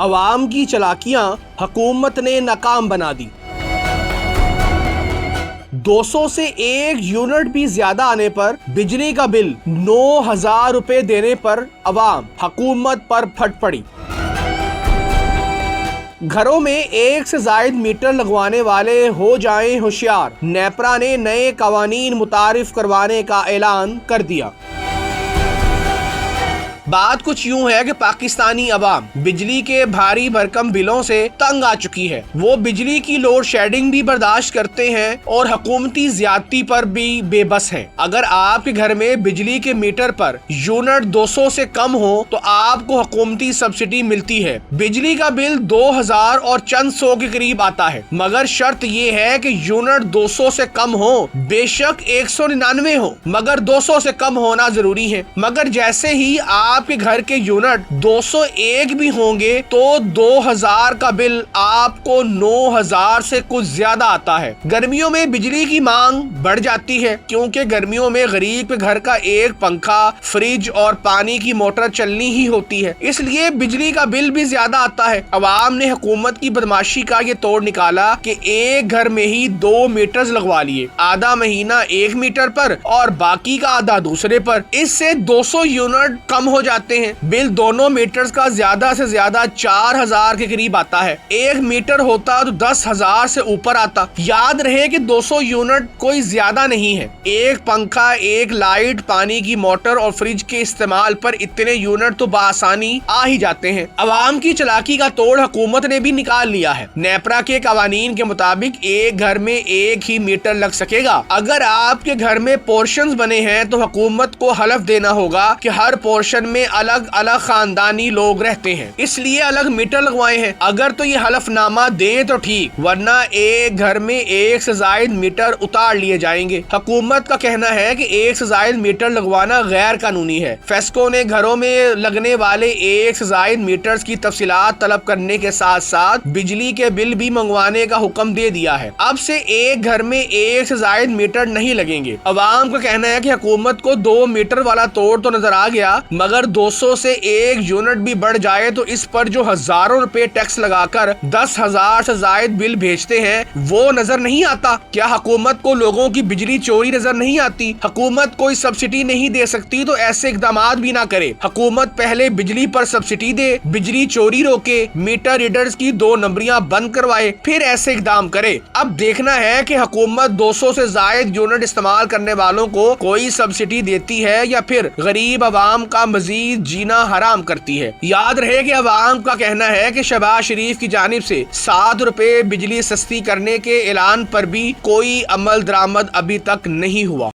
अवाम की चालाकियां हुकूमत ने नाकाम बना दी। 200 से 1 यूनिट भी ज्यादा आने पर बिजली का बिल 9,000 रुपए देने पर अवाम हुकूमत पर फट पड़ी। घरों में 1 से जायद मीटर लगवाने वाले हो जाएं होशियार, नेपरा ने नए कवानीन मुतारिफ करवाने का ऐलान कर दिया। बात कुछ यूं है कि पाकिस्तानी अवाम बिजली के भारी भरकम बिलों से तंग आ चुकी है। वो बिजली की लोड शेडिंग भी बर्दाश्त करते हैं और हुकूमती ज्यादती पर भी बेबस हैं। अगर आपके घर में बिजली के मीटर पर यूनिट 200 से कम हो तो आपको हुकूमती सब्सिडी मिलती है। बिजली का बिल 2000 और चंद सौ के करीब आता है, मगर शर्त ये है कि यूनिट 200 से कम हो। बेशक 199 हो, मगर 200 से कम होना जरूरी है। मगर जैसे ही आपके घर के यूनिट 201 भी होंगे तो 2000 का बिल आपको 9000 से कुछ ज्यादा आता है। गर्मियों में बिजली की मांग बढ़ जाती है क्योंकि गर्मियों में गरीब के घर का एक पंखा, फ्रिज और पानी की मोटर चलनी ही होती है, इसलिए बिजली का बिल भी ज्यादा आता है। अवाम ने हुकूमत की बदमाशी का ये तोड़ निकाला कि एक घर में ही 2 मीटर्स लगवा लिए, आधा महीना एक मीटर पर और बाकी का आधा दूसरे पर। इससे 200 यूनिट कम हो जाते हैं। बिल दोनों मीटर्स का ज्यादा से ज्यादा 4000 के करीब आता है। एक मीटर होता तो 10,000 से ऊपर आता। याद रहे कि 200 यूनिट कोई ज्यादा नहीं है। एक पंखा, एक लाइट, पानी की मोटर और फ्रिज के इस्तेमाल पर इतने यूनिट तो बासानी आ ही जाते हैं। अवाम की चालाकी का तोड़ हुकूमत ने भी निकाल लिया है। नेपरा के कवानीन के मुताबिक एक घर में एक ही मीटर लग सकेगा। अगर आपके घर में पोर्शंस बने हैं तो हुकूमत को हलफ देना होगा कि हर पोर्शन में अलग अलग खानदानी लोग रहते हैं, इसलिए अलग मीटर लगवाए हैं। अगर तो ये हलफनामा दे तो ठीक, वरना एक घर में 1 से जायद मीटर उतार लिए जाएंगे। हुकूमत का कहना है कि 1 से जायद मीटर लगवाना गैर कानूनी है। फेस्को ने घरों में लगने वाले 1 से जायद मीटर्स की तफसीलात तलब करने के साथ साथ बिजली के बिल भी मंगवाने का हुक्म दे दिया है। अब से एक घर में 1 से जायद मीटर नहीं लगेंगे। अवाम का कहना है कि हुकूमत को 2 मीटर वाला तोड़ तो नजर आ गया, मगर 200 से 1 यूनिट भी बढ़ जाए तो इस पर जो हजारों रुपए टैक्स लगाकर 10,000 से जायद बिल भेजते हैं वो नजर नहीं आता। क्या हुकूमत को लोगों की बिजली चोरी नजर नहीं आती? हुकूमत कोई सब्सिडी नहीं दे सकती तो ऐसे इकदाम भी ना करे। हुकूमत पहले बिजली पर सब्सिडी दे, बिजली चोरी रोके, मीटर रीडर्स की 2 नंबरियां बंद करवाए, फिर ऐसे इकदाम करे। अब देखना है कि हुकूमत 200 से जायद यूनिट इस्तेमाल करने वालों को कोई सब्सिडी देती है या फिर गरीब अवाम का मजीद जीना हराम करती है। याद रहे कि अवाम का कहना है कि शहबाज शरीफ की जानिब से 7 रुपए बिजली सस्ती करने के ऐलान पर भी कोई अमल दरामद अभी तक नहीं हुआ।